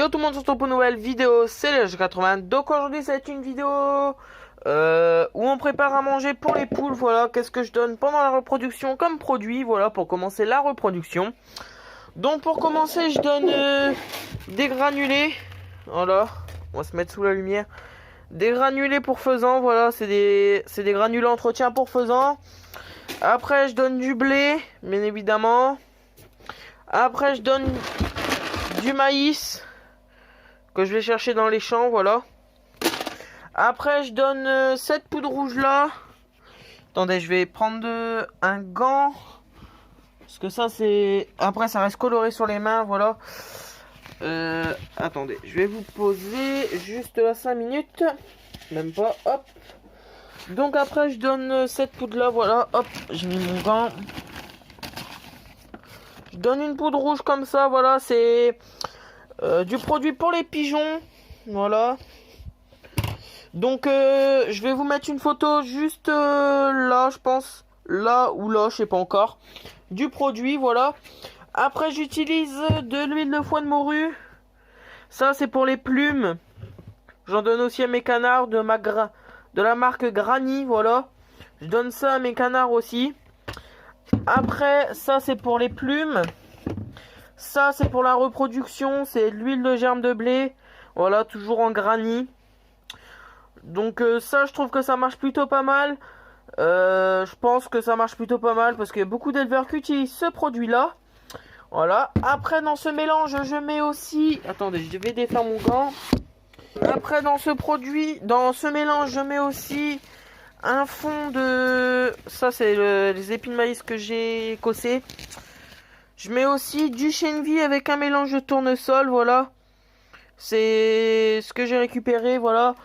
Yo tout le monde, se retrouve pour une nouvelle vidéo, c'est le G80. Donc aujourd'hui ça va être une vidéo où on prépare à manger pour les poules. Voilà, qu'est-ce que je donne pendant la reproduction comme produit, voilà, pour commencer la reproduction. Donc pour commencer je donne des granulés. Voilà, on va se mettre sous la lumière. Des granulés pour faisan, voilà, c'est des granulés entretien pour faisan. Après je donne du blé, bien évidemment. Après je donne du maïs que je vais chercher dans les champs, voilà. Après je donne cette poudre rouge là. Attendez, je vais prendre un gant, parce que ça c'est... Après ça reste coloré sur les mains, voilà. Attendez, je vais vous poser juste là 5 minutes. Même pas, hop. Donc après je donne cette poudre là, voilà, hop, j'ai mis mon gant. Je donne une poudre rouge comme ça, voilà, c'est du produit pour les pigeons, voilà. Donc je vais vous mettre une photo juste là, je pense, là ou là, je sais pas encore, du produit, voilà. Après j'utilise de l'huile de foie de morue, ça c'est pour les plumes. J'en donne aussi à mes canards de la marque Granny, voilà. Je donne ça à mes canards aussi. Après ça c'est pour les plumes. Ça c'est pour la reproduction, c'est l'huile de germe de blé, voilà, toujours en Granny. Donc ça je trouve que ça marche plutôt pas mal. Je pense que ça marche plutôt pas mal parce qu'il y a beaucoup d'éleveurs qui utilisent ce produit là. Voilà. Après dans ce mélange je mets aussi... Attendez, je vais défaire mon gant. Après dans ce mélange je mets aussi un fond de... Ça c'est les épis de maïs que j'ai écossé. Je mets aussi du chènevis avec un mélange de tournesol, voilà. C'est ce que j'ai récupéré, voilà.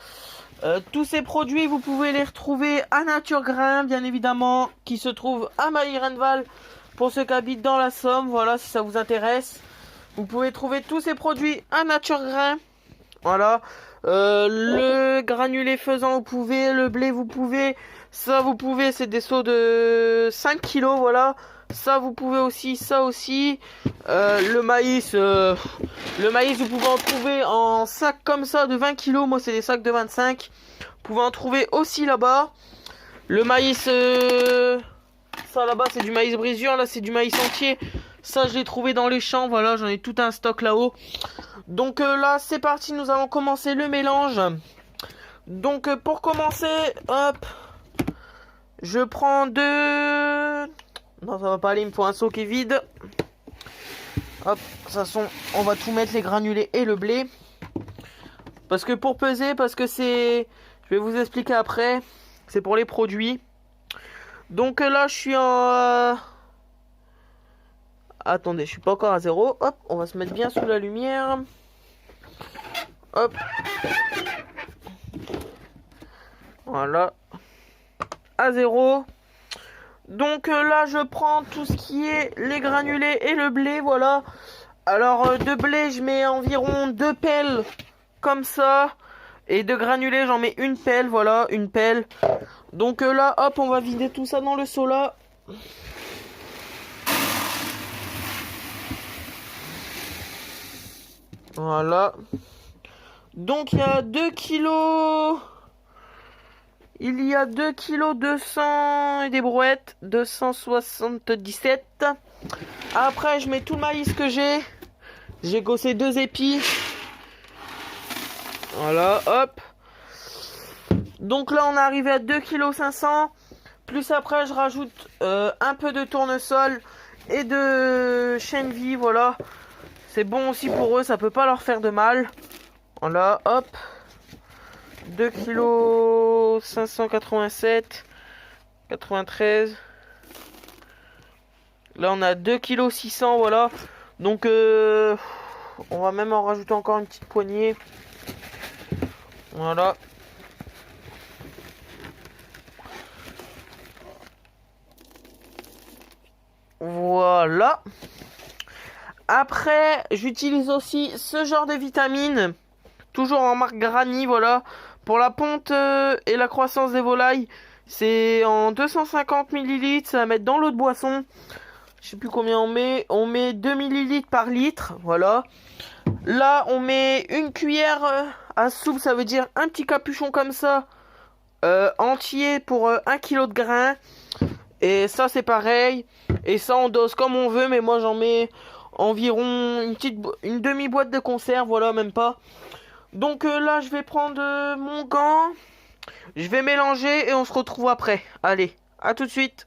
Tous ces produits, vous pouvez les retrouver à Nature Grain, bien évidemment, qui se trouve à Maillerenval, pour ceux qui habitent dans la Somme, voilà, si ça vous intéresse. Vous pouvez trouver tous ces produits à Nature Grain, voilà. Le granulé faisan, vous pouvez, le blé, vous pouvez, ça, vous pouvez, c'est des seaux de 5 kilos, voilà. Ça, vous pouvez aussi, ça aussi. Le maïs, vous pouvez en trouver en sac comme ça de 20 kilos. Moi, c'est des sacs de 25. Vous pouvez en trouver aussi là-bas. Le maïs, ça là-bas, c'est du maïs brisure. Là, c'est du maïs entier. Ça, je l'ai trouvé dans les champs. Voilà, j'en ai tout un stock là-haut. Donc là, c'est parti. Nous allons commencer le mélange. Donc, pour commencer, hop, je prends deux... Non, ça va pas aller, il me faut un seau qui est vide. Hop, de toute façon, on va tout mettre, les granulés et le blé. Parce que pour peser, parce que c'est... Je vais vous expliquer après. C'est pour les produits. Donc là, je suis en... Attendez, je suis pas encore à 0. Hop, on va se mettre bien sous la lumière. Hop. Voilà. À 0. Donc là je prends tout ce qui est les granulés et le blé, voilà. Alors de blé je mets environ 2 pelles comme ça. Et de granulés j'en mets une pelle, voilà, une pelle. Donc là hop, on va vider tout ça dans le seau là. Voilà. Donc il y a 2 kilos... Il y a 2 kg 200 et des brouettes, 277. Après, je mets tout le maïs que j'ai. J'ai gossé 2 épis. Voilà, hop. Donc là, on est arrivé à 2 kg 500. Plus après, je rajoute un peu de tournesol et de chènevis, voilà. C'est bon aussi pour eux, ça peut pas leur faire de mal. Voilà, hop. 2 kg 587, 93. Là on a 2 kg 600, voilà. Donc on va même en rajouter encore une petite poignée. Voilà. Voilà. Après, j'utilise aussi ce genre de vitamines. Toujours en marque Granny, voilà. Pour la ponte et la croissance des volailles, c'est en 250 ml, ça va mettre dans l'eau de boisson. Je sais plus combien on met 2 ml par litre, voilà. Là, on met une cuillère à soupe, ça veut dire un petit capuchon comme ça, entier pour 1 kg de grains. Et ça, c'est pareil. Et ça, on dose comme on veut, mais moi, j'en mets environ une demi-boîte de conserve, voilà, même pas. Donc là, je vais prendre mon gant. Je vais mélanger et on se retrouve après. Allez, à tout de suite.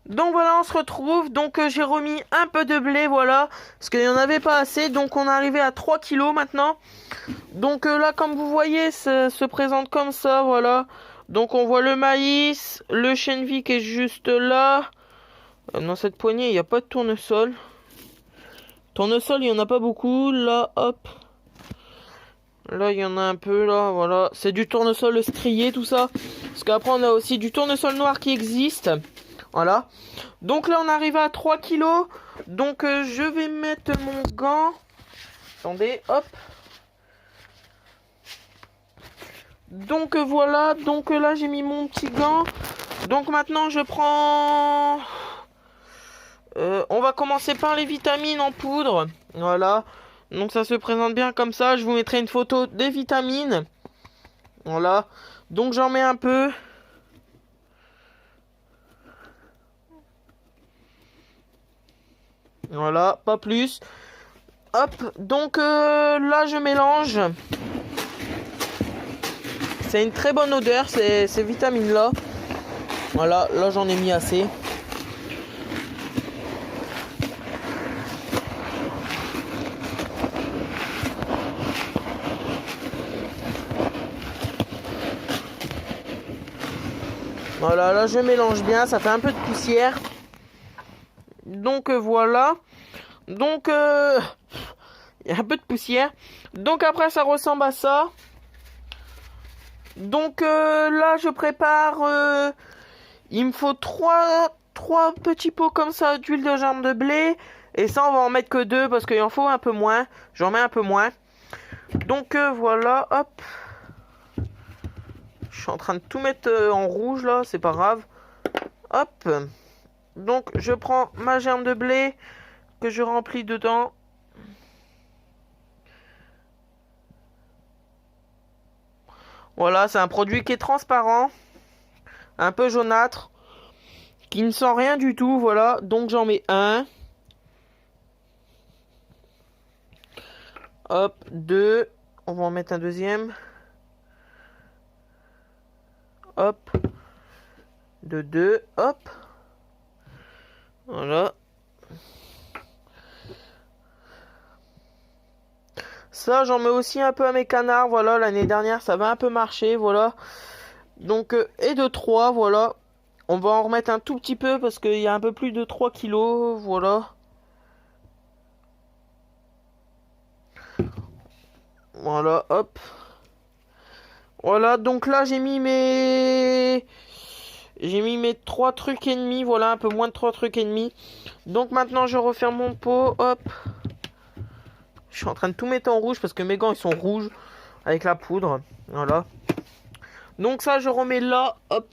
Donc voilà, on se retrouve. Donc j'ai remis un peu de blé, voilà. Parce qu'il n'y en avait pas assez. Donc on est arrivé à 3 kilos maintenant. Donc là, comme vous voyez, ça se présente comme ça, voilà. Donc on voit le maïs, le chènevis qui est juste là. Dans cette poignée, il n'y a pas de tournesol. Tournesol, il n'y en a pas beaucoup. Là, hop. Là, il y en a un peu, là, voilà. C'est du tournesol strié, tout ça. Parce qu'après, on a aussi du tournesol noir qui existe. Voilà. Donc là, on arrive à 3 kilos. Donc, je vais mettre mon gant. Attendez, hop. Donc, voilà. Donc, là, j'ai mis mon petit gant. Donc, maintenant, je prends... on va commencer par les vitamines en poudre. Voilà. Donc ça se présente bien comme ça. Je vous mettrai une photo des vitamines. Voilà. Donc j'en mets un peu. Voilà, pas plus. Hop. Donc là je mélange. C'est une très bonne odeur ces vitamines là. Voilà, là j'en ai mis assez. Voilà, là je mélange bien, ça fait un peu de poussière. Donc voilà. Donc il y a un peu de poussière. Donc après ça ressemble à ça. Donc là je prépare. Il me faut 3 petits pots comme ça d'huile de germe de blé. Et ça on va en mettre que 2 parce qu'il en faut un peu moins. J'en mets un peu moins. Donc voilà, hop. Je suis en train de tout mettre en rouge là, c'est pas grave. Hop. Donc je prends ma germe de blé que je remplis dedans. Voilà, c'est un produit qui est transparent, un peu jaunâtre, qui ne sent rien du tout, voilà. Donc j'en mets un. Hop, 2. On va en mettre un deuxième. Hop. De 2, hop. Voilà. Ça, j'en mets aussi un peu à mes canards, voilà. L'année dernière, ça va un peu marcher, voilà. Donc, et de 3, voilà. On va en remettre un tout petit peu parce qu'il y a un peu plus de 3 kilos, voilà. Voilà, hop. Voilà, donc là, j'ai mis mes 3 trucs et demi, voilà, un peu moins de 3 trucs et demi. Donc maintenant, je referme mon pot, hop. Je suis en train de tout mettre en rouge parce que mes gants, ils sont rouges avec la poudre, voilà. Donc ça, je remets là, hop,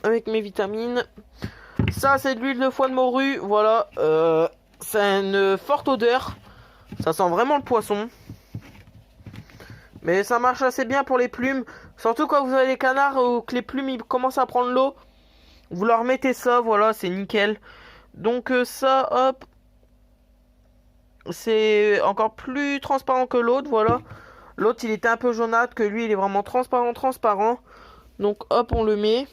avec mes vitamines. Ça, c'est de l'huile de foie de morue, voilà. C'est une forte odeur. Ça sent vraiment le poisson. Mais ça marche assez bien pour les plumes. Surtout quand vous avez les canards ou que les plumes ils commencent à prendre l'eau. Vous leur mettez ça, voilà, c'est nickel. Donc ça, hop. C'est encore plus transparent que l'autre, voilà. L'autre, il était un peu jaunâtre, que lui, il est vraiment transparent. Donc hop, on le met.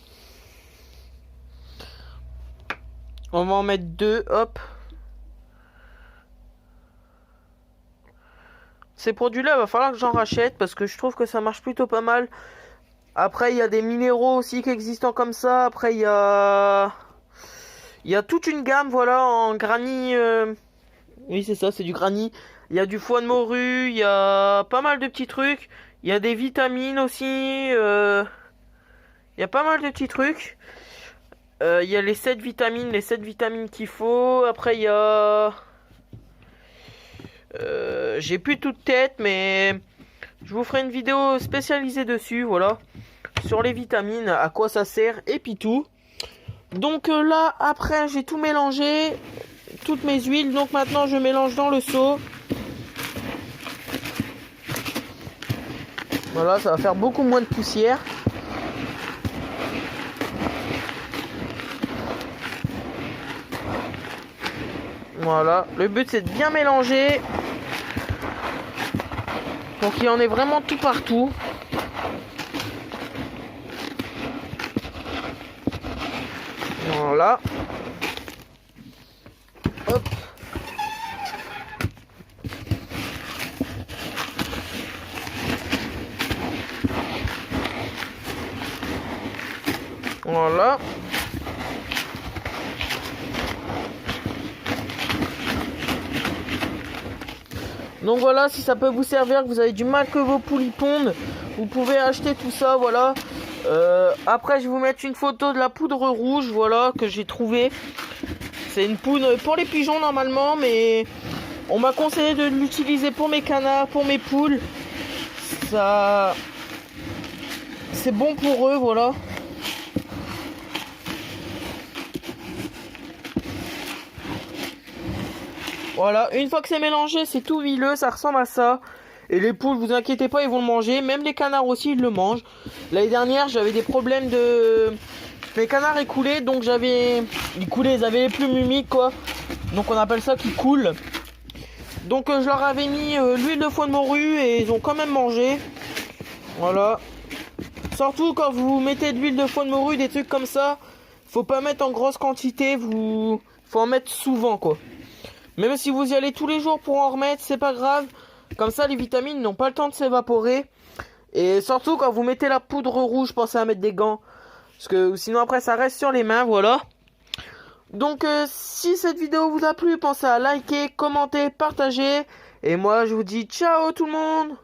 On va en mettre 2, hop. Ces produits-là, il va falloir que j'en rachète parce que je trouve que ça marche plutôt pas mal. Après, il y a des minéraux aussi qui existent comme ça. Après, il y a toute une gamme, voilà, en granit. Oui, c'est ça, c'est du granit. Il y a du foie de morue, il y a pas mal de petits trucs. Il y a des vitamines aussi. Il y a pas mal de petits trucs. Il y a les 7 vitamines qu'il faut. Après, il y a... j'ai plus toute tête, mais je vous ferai une vidéo spécialisée dessus, voilà, sur les vitamines, à quoi ça sert et puis tout. Donc là, après, j'ai tout mélangé, toutes mes huiles. Donc maintenant, je mélange dans le seau. Voilà, ça va faire beaucoup moins de poussière. Voilà, le but c'est de bien mélanger pour qu'il y en ait vraiment tout partout. Voilà. Hop. Voilà. Donc voilà, si ça peut vous servir, que vous avez du mal que vos poules y pondent, vous pouvez acheter tout ça, voilà. Après, je vais vous mettre une photo de la poudre rouge, voilà, que j'ai trouvée. C'est une poudre pour les pigeons normalement, mais on m'a conseillé de l'utiliser pour mes canards, pour mes poules. Ça, c'est bon pour eux, voilà. Voilà, une fois que c'est mélangé, c'est tout huileux, ça ressemble à ça. Et les poules, vous inquiétez pas, ils vont le manger. Même les canards aussi, ils le mangent. L'année dernière, j'avais des problèmes de... Mes canards écoulaient, donc ils coulaient, ils avaient les plumes humides, quoi. Donc on appelle ça qu'ils coulent. Donc je leur avais mis l'huile de foie de morue et ils ont quand même mangé. Voilà. Surtout quand vous mettez de l'huile de foie de morue, des trucs comme ça, faut pas mettre en grosse quantité, faut en mettre souvent, quoi. Même si vous y allez tous les jours pour en remettre, c'est pas grave. Comme ça, les vitamines n'ont pas le temps de s'évaporer. Et surtout, quand vous mettez la poudre rouge, pensez à mettre des gants. Parce que sinon, après, ça reste sur les mains, voilà. Donc, si cette vidéo vous a plu, pensez à liker, commenter, partager. Et moi, je vous dis ciao tout le monde!